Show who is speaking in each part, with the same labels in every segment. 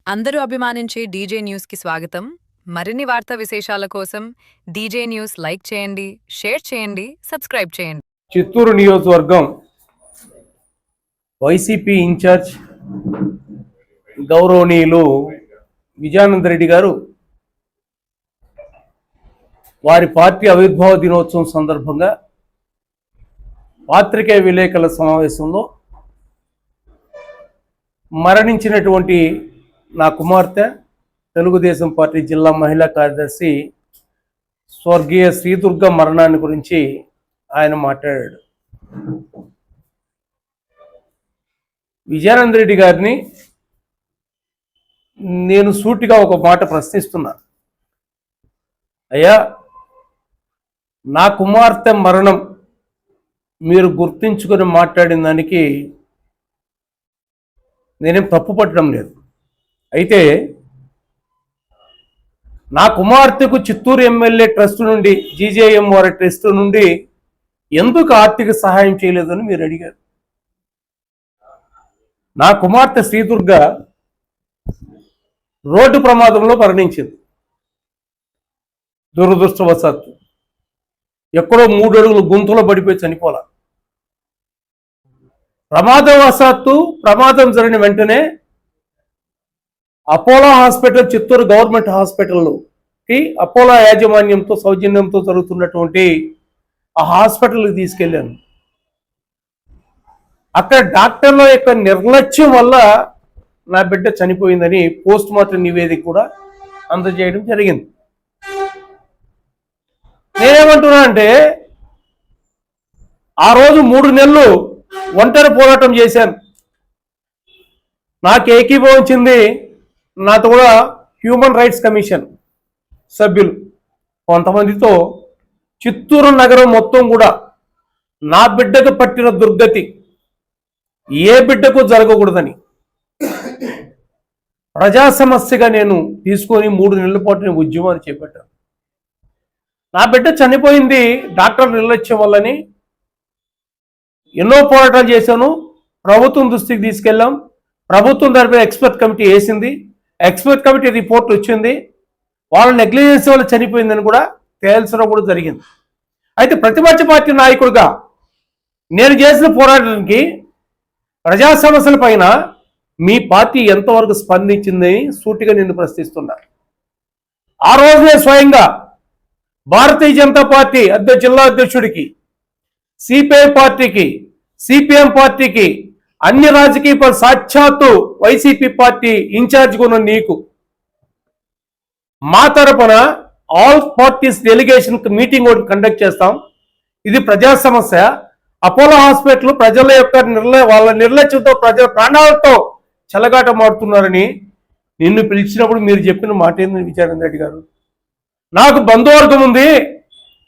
Speaker 1: అందరూ అభిమానించే DJ news కి స్వాగతం. మరిన్ని వార్తా విశేషాల కోసం డీజే న్యూస్ లైక్ చేయండి, షేర్ చేయండి, సబ్స్క్రైబ్ చేయండి.
Speaker 2: చిత్తూరు నియోజకవర్గం వైసీపీ ఇన్ఛార్జ్ గౌరవనీయులు విజయానంద రెడ్డి గారు వారి పార్టీ ఆవిర్భావ దినోత్సవం సందర్భంగా పాత్రికేయ విలేకరుల సమావేశంలో మరణించినటువంటి నా కుమార్తె తెలుగుదేశం పార్టీ జిల్లా మహిళా కార్యదర్శి స్వర్గీయ శ్రీదుర్గ మరణాన్ని గురించి ఆయన మాట్లాడాడు. విజయానంద రెడ్డి గారిని నేను సూటిగా ఒక మాట ప్రశ్నిస్తున్నా. అయ్యా, నా కుమార్తె మరణం మీరు గుర్తించుకొని మాట్లాడిన దానికి నేనేం తప్పు పట్టడం లేదు. అయితే నా కుమార్తెకు చిత్తూరు ఎమ్మెల్యే ట్రస్ట్ నుండి, జీజేఎం వారి ట్రస్ట్ నుండి ఎందుకు ఆర్థిక సహాయం చేయలేదని మీరు అడిగారు. నా కుమార్తె శ్రీదుర్గ రోడ్డు ప్రమాదంలో మరణించింది. దురదృష్టవశాత్తు ఎక్కడో 3 అడుగులు గుంతలో పడిపోయి చనిపోలా. ప్రమాదవశాత్తు ప్రమాదం జరిగిన వెంటనే అపోలో హాస్పిటల్, చిత్తూరు గవర్నమెంట్ హాస్పిటల్కి అపోలో యాజమాన్యంతో సౌజన్యంతో జరుగుతున్నటువంటి ఆ హాస్పిటల్కి తీసుకెళ్ళాను. అక్కడ డాక్టర్ల యొక్క నిర్లక్ష్యం వల్ల నా బిడ్డ చనిపోయిందని పోస్ట్ మార్టం నివేదిక కూడా అందజేయడం జరిగింది. నేనేమంటున్నా అంటే, ఆ రోజు 3 నెలలు ఒంటరి పోరాటం చేశాను. నాకు ఏకీభవించింది నాతో కూడా హ్యూమన్ రైట్స్ కమిషన్ సభ్యులు కొంతమందితో. చిత్తూరు నగరం మొత్తం కూడా నా బిడ్డకు పట్టిన దుర్గతి ఏ బిడ్డకు జరగకూడదని ప్రజా సమస్యగా నేను తీసుకొని 3 నెలల పాటు నేను ఉద్యమాన్ని చేపట్టాను. నా బిడ్డ చనిపోయింది డాక్టర్ నిర్లక్ష్యం వల్లని ఎన్నో పోరాటాలు చేశాను. ప్రభుత్వం దృష్టికి తీసుకెళ్ళాం. ప్రభుత్వం దానిపై ఎక్స్పర్ట్ కమిటీ వేసింది. ఎక్స్పర్ట్ కమిటీ రిపోర్ట్ వచ్చింది. వాళ్ళ నెగ్లిజెన్స్ వల్ల చనిపోయిందని కూడా తేల్చడం కూడా జరిగింది. అయితే ప్రతిపక్ష పార్టీ నాయకుడిగా నేను చేసిన పోరాటానికి ప్రజా సమస్యల పైన మీ పార్టీ ఎంతవరకు స్పందించిందని సూటిగా నిన్ను ప్రశ్నిస్తున్నా. ఆ రోజునే స్వయంగా భారతీయ జనతా పార్టీ జిల్లా అధ్యక్షుడికి, సిపిఐ పార్టీకి, సిపిఎం పార్టీకి, అన్ని రాజకీయ సాక్షాత్తు వైసీపీ పార్టీ ఇన్ఛార్జ్గా ఉన్న నీకు మా తరపున ఆల్ పార్టీస్ డెలిగేషన్ మీటింగ్ ఒకటి కండక్ట్ చేస్తాం. ఇది ప్రజా సమస్య. అపోలో హాస్పిటల్ ప్రజల యొక్క వాళ్ళ నిర్లక్ష్యంతో ప్రజల ప్రాణాలతో చెలగాటమాడుతున్నారని నిన్ను పిలిచినప్పుడు మీరు చెప్పిన మాట ఏంది విజయానంద రెడ్డి గారు? నాకు బంధువర్గం ఉంది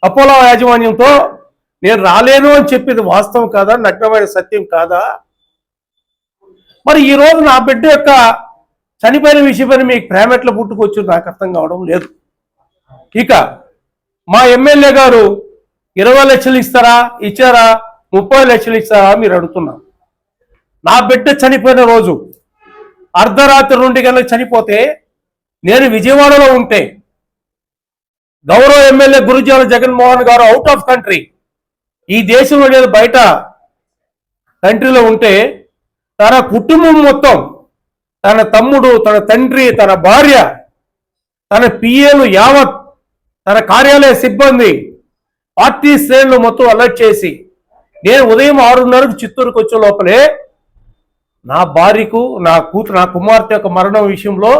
Speaker 2: అపోలో యాజమాన్యంతో, నేను రాలేను అని చెప్పింది వాస్తవం కాదా? నగ్నమైన సత్యం కాదా? మరి ఈరోజు నా బిడ్డ యొక్క చనిపోయిన విషయమని మీకు ప్రేమ ఎట్లా పుట్టుకొచ్చు నాకు అర్థం కావడం లేదు. ఇక మా ఎమ్మెల్యే గారు 20 లక్షలు ఇస్తారా, ఇచ్చారా, 30 లక్షలు ఇస్తారా మీరు అడుగుతున్నా. నా బిడ్డ చనిపోయిన రోజు అర్ధరాత్రి 2 గంటలకు చనిపోతే నేను విజయవాడలో ఉంటే, గౌరవ ఎమ్మెల్యే గురుజాల జగన్మోహన్ గారు అవుట్ ఆఫ్ కంట్రీ, ఈ దేశంలో లేదు బయట కంట్రీలో ఉంటే, తన కుటుంబం మొత్తం, తన తమ్ముడు, తన తండ్రి, తన భార్య, తన పిఏలు యావత్, తన కార్యాలయ సిబ్బంది, పార్టీ శ్రేణులు మొత్తం అలర్ట్ చేసి నేను ఉదయం 6:30కు చిత్తూరుకు వచ్చే లోపలే నా భార్యకు, నా కుమార్తె యొక్క మరణం విషయంలో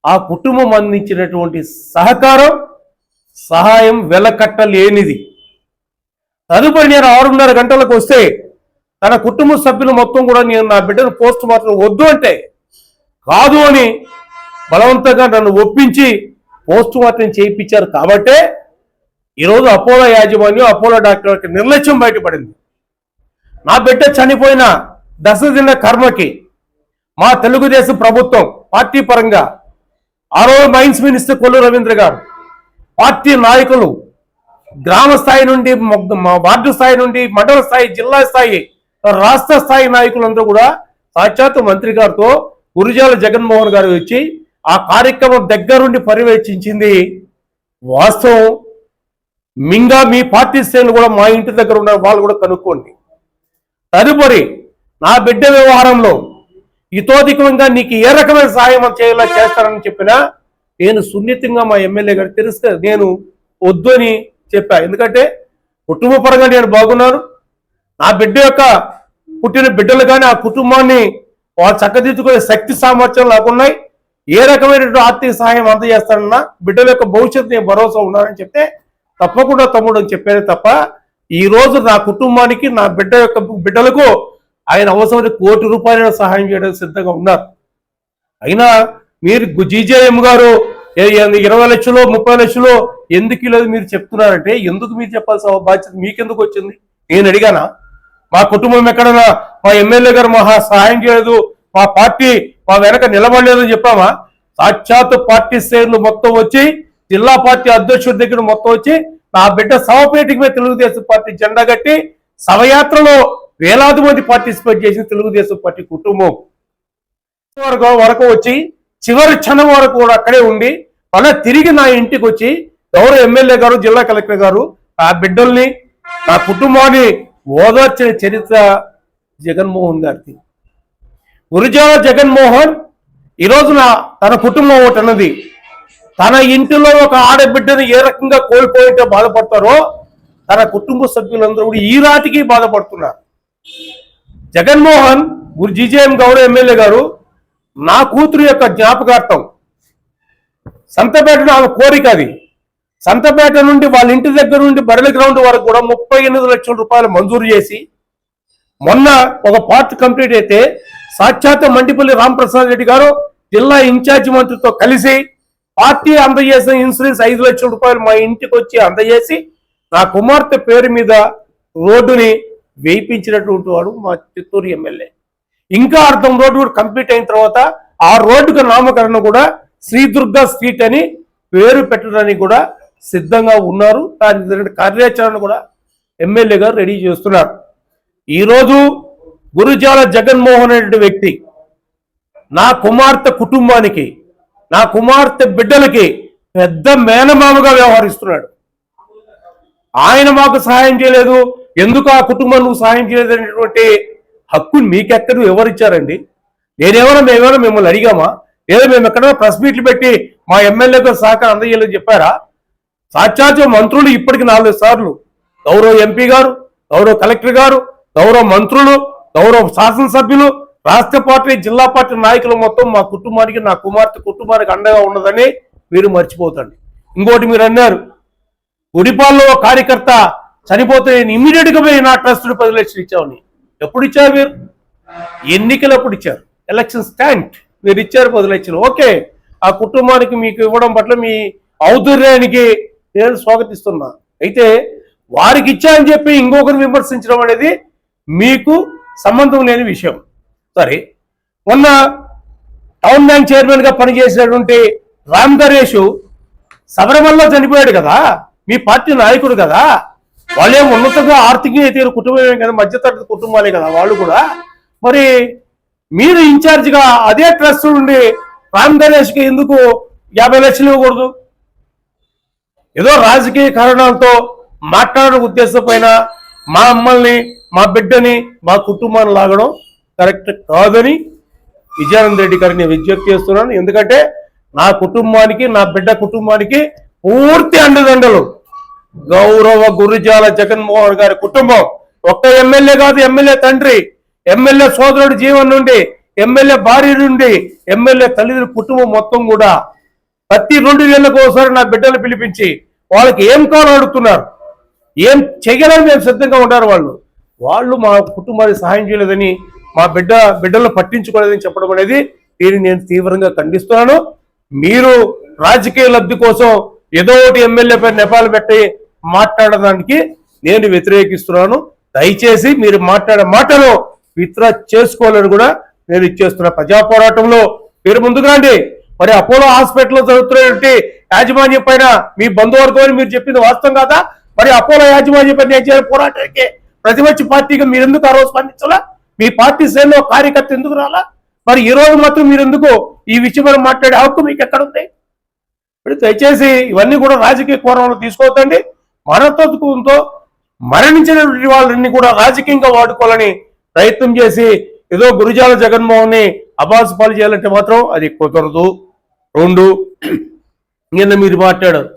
Speaker 2: ఆ కుటుంబం అందించినటువంటి సహాయం వెలకట్టలేనిది. తదుపరి నేను 6:30 గంటలకు వస్తే తన కుటుంబ సభ్యులు మొత్తం కూడా నేను నా బిడ్డను పోస్ట్ మార్టం వద్దు అంటే కాదు అని బలవంతంగా నన్ను ఒప్పించి పోస్ట్ మార్టం చేయించారు. కాబట్టే ఈరోజు అపోలో యాజమాన్యం, అపోలో డాక్టర్ యొక్క నిర్లక్ష్యం బయటపడింది. నా బిడ్డ చనిపోయిన దశదిన కర్మకి మా తెలుగుదేశం ప్రభుత్వం పార్టీ పరంగా ఆ రోజు మైన్స్ మినిస్టర్ కొల్లు రవీంద్ర గారు, పార్టీ నాయకులు, గ్రామ స్థాయి నుండి, వార్డు స్థాయి నుండి, మండల స్థాయి, జిల్లా స్థాయి, రాష్ట్ర స్థాయి నాయకులందరూ కూడా సాక్షాత్ మంత్రి గారితో గురుజాల జగన్మోహన్ గారు వచ్చి ఆ కార్యక్రమం దగ్గరుండి పర్యవేక్షించింది వాస్తవం. మింగా మీ పార్టీ శ్రేణులు కూడా మా ఇంటి దగ్గర ఉన్న వాళ్ళు కూడా కనుక్కోండి. తదుపరి నా బిడ్డ వ్యవహారంలో ఇతోధికంగా నీకు ఏ రకమైన సహాయం చేయాలో చేస్తానని చెప్పినా నేను సున్నితంగా మా ఎమ్మెల్యే గారు తెలుసు నేను వద్దు అని చెప్పా. ఎందుకంటే కుటుంబ పరంగా నేను బాగున్నాను. నా బిడ్డ యొక్క పుట్టిన బిడ్డలు కానీ ఆ కుటుంబాన్ని వాళ్ళు చక్కదిద్దుకునే శక్తి సామర్థ్యం నాకున్నాయి. ఏ రకమైనటువంటి ఆర్థిక సహాయం అందజేస్తానన్నా బిడ్డల యొక్క భవిష్యత్తు నేను భరోసా ఉన్నానని చెప్తే తప్పకుండా తమ్ముడు అని చెప్పారే తప్ప ఈ రోజు నా కుటుంబానికి నా బిడ్డ యొక్క బిడ్డలకు ఆయన అవసరమైన ₹1,00,00,000 సహాయం చేయడానికి సిద్ధంగా ఉన్నారు. అయినా మీరు జీజేఎం గారు 20 లక్షలు 30 లక్షలు ఎందుకు లేదు మీరు చెప్తున్నారంటే ఎందుకు మీరు చెప్పాల్సిన బాధ్యత మీకెందుకు వచ్చింది? నేను అడిగానా? మా కుటుంబం ఎక్కడన్నా మా ఎమ్మెల్యే గారు మా సహాయం చేయలేదు, మా పార్టీ మా వెనక నిలబడలేదని చెప్పామా? సాక్షాత్తు పార్టీ శ్రేణులు మొత్తం వచ్చి జిల్లా పార్టీ అధ్యక్షుడి దగ్గర మొత్తం వచ్చి నా బిడ్డ శవపేటికి మీద తెలుగుదేశం పార్టీ జెండా కట్టి శవయాత్రలో వేలాది మంది పార్టిసిపేట్ చేసిన తెలుగుదేశం పార్టీ కుటుంబం వరకు వచ్చి చివరి క్షణం వరకు కూడా అక్కడే ఉండి మళ్ళీ తిరిగి నా ఇంటికి వచ్చి గౌరవ ఎమ్మెల్యే గారు జిల్లా కలెక్టర్ గారు ఆ బిడ్డల్ని నా కుటుంబాన్ని ఓదార్చిన చరిత్ర జగన్మోహన్ గారిది. గురుజాల జగన్మోహన్ ఈరోజు తన కుటుంబం ఒకటి అన్నది తన ఇంటిలో ఒక ఆడబిడ్డను ఏ రకంగా కోల్పోయింటే బాధపడతారో తన కుటుంబ సభ్యులందరూ కూడా ఈ రాతికి బాధపడుతున్నారు. జగన్మోహన్ జీజేఎం గౌరవ ఎమ్మెల్యే గారు నా కూతురు యొక్క జ్ఞాపకార్థం సంతపేట ఆమె కోరిక అది. సంతపేట నుండి వాళ్ళ ఇంటి దగ్గర నుండి బరలి గ్రౌండ్ వరకు కూడా ₹38 లక్షలు మంజూరు చేసి మొన్న ఒక పార్ట్ కంప్లీట్ అయితే సాక్షాత్ మండిపల్లి రామప్రసాద్ రెడ్డి గారు జిల్లా ఇన్ఛార్జి మంత్రితో కలిసి పార్టీ అందజేసిన ఇన్సూరెన్స్ ₹5 లక్షలు మా ఇంటికి వచ్చి అందజేసి నా కుమార్తె పేరు మీద రోడ్డుని వేయించినటువంటి వాడు మా చిత్తూరు ఎమ్మెల్యే. ఇంకా అర్థం రోడ్డు కూడా కంప్లీట్ అయిన తర్వాత ఆ రోడ్డుకు నామకరణం కూడా శ్రీదుర్గా స్ట్రీట్ అని పేరు పెట్టడానికి కూడా సిద్ధంగా ఉన్నారు. దాని కార్యాచరణ కూడా ఎమ్మెల్యే గారు రెడీ చేస్తున్నారు. ఈరోజు గురుజాల జగన్మోహన్ రెడ్డి వ్యక్తి నా కుమార్తె కుటుంబానికి నా కుమార్తె బిడ్డలకి పెద్ద మేనమామగా వ్యవహరిస్తున్నాడు. ఆయన మాకు సహాయం చేయలేదు, ఎందుకు ఆ కుటుంబం నువ్వు సహాయం చేయలేదు అనేటువంటి హక్కు మీకెక్కడ ఎవరిచ్చారండి? మేమేమైనా మిమ్మల్ని అడిగామా? లేదా మేము ఎక్కడైనా ప్రెస్ మీట్లు పెట్టి మా ఎమ్మెల్యేకు సహకారం అందజేయాలని చెప్పారా? సాక్షాత్ మంత్రులు ఇప్పటికి 4 సార్లు గౌరవ ఎంపీ గారు, గౌరవ కలెక్టర్ గారు, గౌరవ మంత్రులు, గౌరవ శాసనసభ్యులు, రాష్ట్ర పార్టీ జిల్లా పార్టీ నాయకులు మొత్తం మా కుటుంబానికి నా కుమార్తె కుటుంబానికి అండగా ఉన్నదని మీరు మర్చిపోతండి. ఇంకోటి మీరు అన్నారు గుడిపాల్లో కార్యకర్త చనిపోతే ఇమ్మీడియట్ గా పోయి నా ట్రస్ట్ 10 లక్షలు ఇచ్చామని. ఎప్పుడు ఇచ్చారు మీరు? ఎన్నికలప్పుడు ఇచ్చారు, ఎలక్షన్ స్టాండ్ మీరు ఇచ్చారు 10 లక్షలు. ఓకే, ఆ కుటుంబానికి మీకు ఇవ్వడం పట్ల మీ ఔదార్యానికి నేను స్వాగతిస్తున్నా. అయితే వారికి ఇచ్చారని చెప్పి ఇంకొకరు విమర్శించడం అనేది మీకు సంబంధం లేని విషయం. సరే, మొన్న టౌన్ బ్యాంక్ చైర్మన్ గా పనిచేసినటువంటి రామ్ నరేష్ శబరిమలలో చనిపోయాడు కదా, మీ పార్టీ నాయకుడు కదా, వాళ్ళేం ఉన్నతంగా ఆర్థికంగా అయితే కుటుంబమే కదా, మధ్యతరగతి కుటుంబాలే కదా వాళ్ళు కూడా. మరి మీరు ఇన్ఛార్జిగా అదే ట్రస్ట్ నుండి రామ్ నరేష్కి ఎందుకు 50 లక్షలు ఇవ్వకూడదు? ఏదో రాజకీయ కారణాలతో మాట్లాడడం ఉద్దేశం పైన మా అమ్మల్ని మా బిడ్డని మా కుటుంబాన్ని లాగడం కరెక్ట్ కాదని విజయానంద రెడ్డి గారిని నేను విజ్ఞప్తి చేస్తున్నాను. ఎందుకంటే నా కుటుంబానికి నా బిడ్డ కుటుంబానికి పూర్తి అండదండలు గౌరవ గురుజాల జగన్మోహన్ గారి కుటుంబం. ఒక్క ఎమ్మెల్యే కాదు, ఎమ్మెల్యే తండ్రి, ఎమ్మెల్యే సోదరుడి జీవన్ నుండి, ఎమ్మెల్యే భార్య నుండి, ఎమ్మెల్యే తల్లిదండ్రుల కుటుంబం మొత్తం కూడా ప్రతి 2 నెలలకు ఒకసారి నా బిడ్డలు పిలిపించి వాళ్ళకి ఏం కావాలో అడుగుతున్నారు, ఏం చేయగలని మేము సిద్ధంగా ఉన్నారు. వాళ్ళు మా కుటుంబానికి సహాయం చేయలేదని, మా బిడ్డలను పట్టించుకోలేదని చెప్పడం అనేది దీన్ని నేను తీవ్రంగా ఖండిస్తున్నాను. మీరు రాజకీయ లబ్ధి కోసం ఏదో ఒకటి ఎమ్మెల్యే పై నెపాలు పెట్టి మాట్లాడడానికి నేను వ్యతిరేకిస్తున్నాను. దయచేసి మీరు మాట్లాడే మాటలు విత్డ్రా చేసుకోవాలని కూడా నేను ఇచ్చేస్తున్నా. ప్రజా పోరాటంలో మీరు ముందుకు రండి. మరి అపోలో హాస్పిటల్లో జరుగుతున్నటువంటి యాజమాన్యం పైన మీ బంధువర్గం అని మీరు చెప్పింది వాస్తవం కాదా? మరి అపోలో యాజమాన్యం పైన నేను చేయాలి పోరాటానికి ప్రతిపక్ష పార్టీగా మీరు ఎందుకు ఆ రోజు స్పందించాలా? మీ పార్టీ శ్రేణిలో కార్యకర్త ఎందుకు రాలా? మరి ఈ రోజు మాత్రం మీరు ఎందుకు ఈ విషయం మాట్లాడే హక్కు మీకు ఎక్కడ ఉంది? ఇప్పుడు దయచేసి ఇవన్నీ కూడా రాజకీయ కోణంలో తీసుకోవద్దండి. మనతత్వంతో మరణించినటువంటి వాళ్ళని కూడా రాజకీయంగా వాడుకోవాలని ప్రయత్నం చేసి ఏదో గురిజాల జగన్మోహన్ని అబాసు పాలు చేయాలంటే మాత్రం అది కుదరదు. 2, నిన్న మీరు మాట్లాడారు,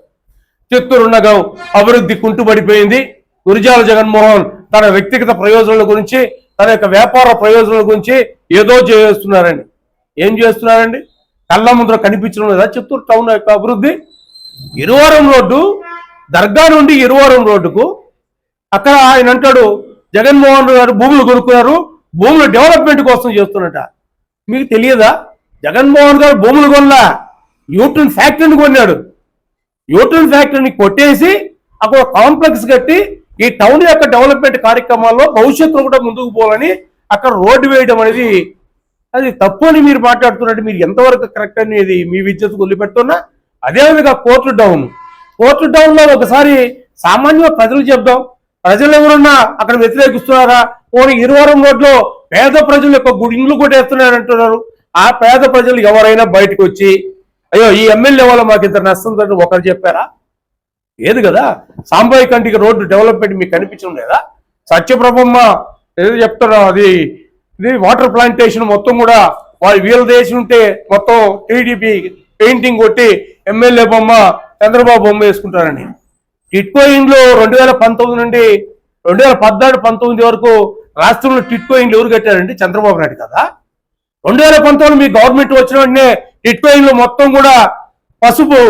Speaker 2: చిత్తూరు నగరం అభివృద్ధి కుంటుపడిపోయింది. గురిజాల జగన్మోహన్ తన వ్యక్తిగత ప్రయోజనాల గురించి, తన యొక్క వ్యాపార ప్రయోజనాల గురించి ఏదో చేస్తున్నారండి. ఏం చేస్తున్నారండి? కళ్ళ ముందర కనిపించడం లేదా చిత్తూరు టౌన్ యొక్క అభివృద్ధి? ఇరువరం రోడ్డు, దర్గా నుండి ఇరువరం రోడ్డుకు అక్కడ ఆయన అంటాడు జగన్మోహన్ గారు భూములు కొనుక్కున్నారు, భూముల డెవలప్మెంట్ కోసం చేస్తున్నట. మీకు తెలియదా? జగన్మోహన్ గారు భూములు కొనలా, యూట్యూన్ ఫ్యాక్టరీని కొన్నాడు. యూట్యూన్ ఫ్యాక్టరీని కొట్టేసి అక్కడ కాంప్లెక్స్ కట్టి ఈ టౌన్ యొక్క డెవలప్మెంట్ కార్యక్రమాల్లో భవిష్యత్తులో కూడా ముందుకు పోవాలని అక్కడ రోడ్డు వేయడం అనేది అది తప్పు అని మీరు మాట్లాడుతున్నట్టు మీరు ఎంతవరకు కరెక్ట్ అనేది మీ విద్యకు వదిలిపెడుతున్నా. అదేవిధంగా కోర్టు డౌన్లో ఒకసారి సామాన్య ప్రజలు చెప్దాం, ప్రజలు ఎవరున్నా అక్కడ వ్యతిరేకిస్తున్నారా? పోనీ ఇరువరం రోడ్లో పేద ప్రజల యొక్క ఇండ్లు కొట్టేస్తున్నారంటున్నారు. ఆ పేద ప్రజలు ఎవరైనా బయటకు వచ్చి అయ్యో ఈ ఎమ్మెల్యే వల్ల మాకు ఇంత నష్టం ఒకరు చెప్పారా? ఏది కదా. సాంబాయి కంటికి రోడ్డు డెవలప్మెంట్ మీకు కనిపించడం లేదా? సత్యప్రభమ్మ ఏదో చెప్తారో ఇది వాటర్ ప్లాంటేషన్ మొత్తం కూడా వాళ్ళు వీళ్ళ దేశం ఉంటే మొత్తం టీడీపీ పెయింటింగ్ కొట్టి ఎమ్మెల్యే బొమ్మ చంద్రబాబు బొమ్మ వేసుకుంటారని. టిట్కో ఇండ్లు 2019 నుండి 2014-19 వరకు రాష్ట్రంలో టిట్కో ఇండ్లు ఎవరు కట్టారండి? చంద్రబాబు నాయుడు కదా. 2019 మీ గవర్నమెంట్ వచ్చిన వెంటనే టిట్కో ఇండ్లు మొత్తం కూడా పసుపు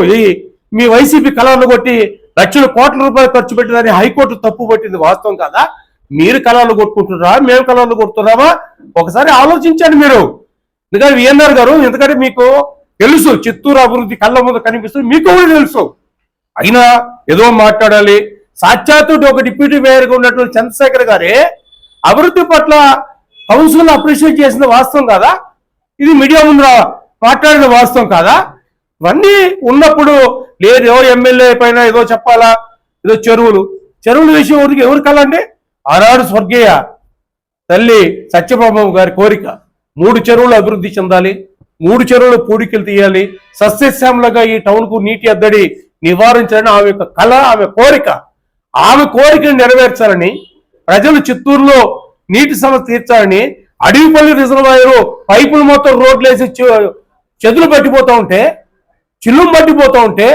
Speaker 2: మీ వైసీపీ కలర్లు కొట్టి లక్షల కోట్ల రూపాయలు ఖర్చు పెట్టిందని హైకోర్టు తప్పు పట్టింది. వాస్తవం కదా? మీరు కలర్లు కొట్టుకుంటున్నారా, మేము కలర్లు కొడుతున్నామా? ఒకసారి ఆలోచించండి మీరు. ఎందుకంటే విఎన్ఆర్ గారు, ఎందుకంటే మీకు తెలుసు చిత్తూరు అభివృద్ధి కళ్ళ ముందు కనిపిస్తుంది, మీకు కూడా తెలుసు. అయినా ఏదో మాట్లాడాలి. సాక్షాత్తు ఒక డిప్యూటీ మేయర్గా ఉన్నటువంటి చంద్రశేఖర్ గారే అభివృద్ధి పట్ల కౌన్సిల్ అప్రిషియేట్ చేసిన వాస్తవం కాదా? ఇది మీడియా ముందు మాట్లాడిన వాస్తవం కాదా? ఇవన్నీ ఉన్నప్పుడు లేదు ఎవరు ఎమ్మెల్యే పైన ఏదో చెప్పాలా? ఏదో చెరువుల విషయం ఎవరు కలండి? ఆనాడు స్వర్గీయ తల్లి సత్యప్రభ గారి కోరిక 3 చెరువులు అభివృద్ధి చెందాలి, 3 చెరువులు పూడికలు తీయాలి, సస్యశ్యామలుగా ఈ టౌన్కు నీటి ఎద్దడి నివారించాలని ఆమె యొక్క కళ, ఆమె కోరిక. ఆమె కోరికను నెరవేర్చాలని, ప్రజలు చిత్తూరులో నీటి సమస్య తీర్చాలని అడవిపల్లి రిజర్వాయరు పైపులు మొత్తం రోడ్లు వేసి చెదులు పట్టిపోతూ ఉంటే, చిల్లుం పట్టిపోతూ ఉంటే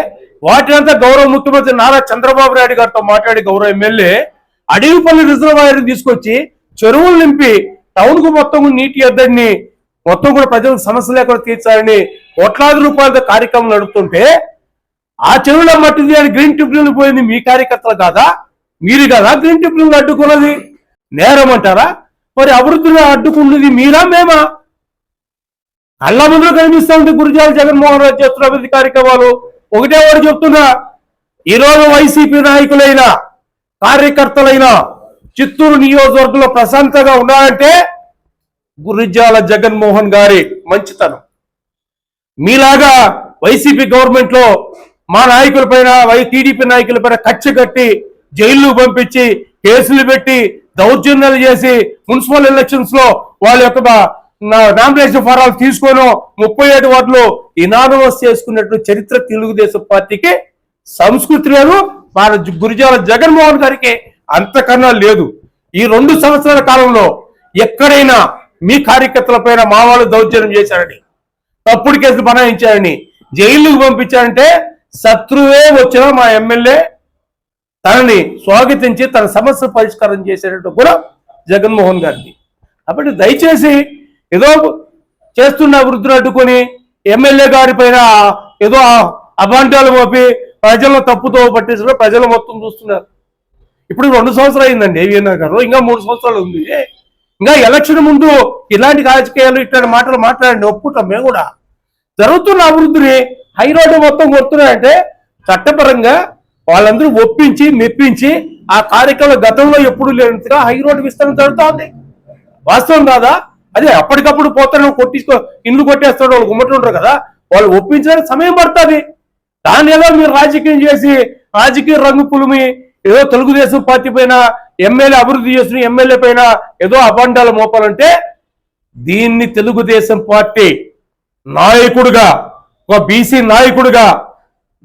Speaker 2: వాటినంతా గౌరవ ముఖ్యమంత్రి నారా చంద్రబాబు నాయుడు గారితో మాట్లాడి గౌరవ ఎమ్మెల్యే అడవిపల్లి రిజర్వాయర్ని తీసుకొచ్చి చెరువులు నింపి టౌన్కు మొత్తం నీటి ఎద్దడిని మొత్తం కూడా ప్రజలకు సమస్య లేకుండా తీర్చాలని కోట్లాది రూపాయలతో కార్యక్రమం నడుపుతుంటే ఆ చెరువుల మట్టిది అని గ్రీన్ ట్రిబ్యునల్ పోయింది మీ కార్యకర్తలు కాదా? మీరు కదా గ్రీన్ ట్రిబ్యునల్ అడ్డుకున్నది? నేరం అంటారా? మరి అభివృద్ధిని అడ్డుకున్నది మీరా మేమా? కళ్ళ ముందు కనిపిస్తా ఉంది గురిజాల జగన్మోహన్ రెడ్డి చేస్తున్న అభివృద్ధి కార్యక్రమాలు. ఒకటే వాడు చెప్తున్నా, ఈరోజు వైసీపీ నాయకులైన కార్యకర్తలైన చిత్తూరు నియోజకవర్గంలో ప్రశాంతంగా ఉండాలంటే గురిజాల జగన్మోహన్ గారి మంచితనం. మీలాగా వైసీపీ గవర్నమెంట్ లో మా నాయకుల పైన టీడీపీ నాయకుల పైన కక్ష కట్టి జైలు పంపించి కేసులు పెట్టి దౌర్జన్యాలు చేసి మున్సిపల్ ఎలక్షన్స్ లో వాళ్ళ యొక్క నామినేషన్ ఫారాలు తీసుకొని 37 వార్డులు ఇనానమస్ చేసుకున్నట్టు చరిత్ర తెలుగుదేశం పార్టీకి సంస్కృతి లేదు. మన గురిజాల జగన్మోహన్ గారికి అంతకన్నా లేదు. ఈ 2 సంవత్సరాల కాలంలో ఎక్కడైనా మీ కార్యకర్తల పైన మా వాళ్ళు దౌర్జన్యం చేశారని, తప్పుడు కేసులు బనాయించారని, జైలుకు పంపించారంటే శత్రువే వచ్చినా మా ఎమ్మెల్యే తనని స్వాగతించి తన సమస్య పరిష్కారం చేసేటట్టు కూడా జగన్మోహన్ గారిని. కాబట్టి దయచేసి ఏదో చేస్తున్న అభివృద్ధిని అడ్డుకొని ఎమ్మెల్యే గారి పైన ఏదో అభాండాలు మోపి ప్రజలను తప్పుతో పట్టించడం ప్రజలు మొత్తం చూస్తున్నారు. ఇప్పుడు 2 సంవత్సరాలు అయిందండి విఎన్ఆర్ గారు, ఇంకా 3 సంవత్సరాలు ఉంది. ఇంకా ఎలక్షన్ ముందు ఇలాంటి రాజకీయాలు ఇట్లాంటి మాటలు మాట్లాడండి, ఒప్పుకుంటాం మేము కూడా. జరుగుతున్న అభివృద్ధిని హై రోడ్డు మొత్తం కొడుతున్నాయంటే చట్టపరంగా వాళ్ళందరూ ఒప్పించి మెప్పించి ఆ కార్యక్రమం గతంలో ఎప్పుడు లేనంతగా హై రోడ్డు విస్తరణ జరుగుతోంది. వాస్తవం కాదా? అదే అప్పటికప్పుడు పోతాను కొట్టించుకో ఇండ్లు కొట్టేస్తాడు వాళ్ళు గుమ్మటుంటారు కదా, వాళ్ళు ఒప్పించడానికి సమయం పడుతుంది. దాన్ని ఏదో మీరు రాజకీయం చేసి రాజకీయ రంగు పులిమి ఏదో తెలుగుదేశం పార్టీ పైన ఎమ్మెల్యే అభివృద్ధి చేస్తున్న ఎమ్మెల్యే పైన ఏదో అభాండాలు మోపాలంటే దీన్ని తెలుగుదేశం పార్టీ నాయకుడిగా, ఒక బీసీ నాయకుడిగా,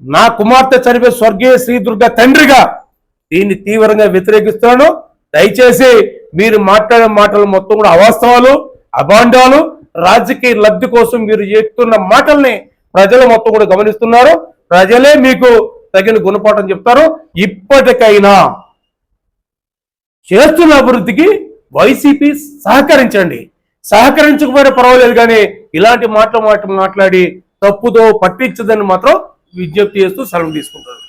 Speaker 2: నా కుమార్తె చనిపోయి స్వర్గీయ శ్రీదుర్గ తండ్రిగా దీన్ని తీవ్రంగా వ్యతిరేకిస్తున్నాను. దయచేసి మీరు మాట్లాడే మాటలు మొత్తం కూడా అవాస్తవాలు, అభాండాలు, రాజకీయ లబ్ధి కోసం మీరు చెప్తున్న మాటల్ని ప్రజలు మొత్తం కూడా గమనిస్తున్నారు. ప్రజలే మీకు తగిన గుణపాఠం చెప్తారు. ఇప్పటికైనా చేస్తున్న అభివృద్ధికి వైసీపీ సహకరించండి. సహకరించకపోయినా పర్వాలేదు, కానీ ఇలాంటి మాటలు మాట్లాడి తప్పుదో పట్టించదని మాత్రం విజ్ఞప్తి చేస్తూ సెలవు తీసుకుంటారు.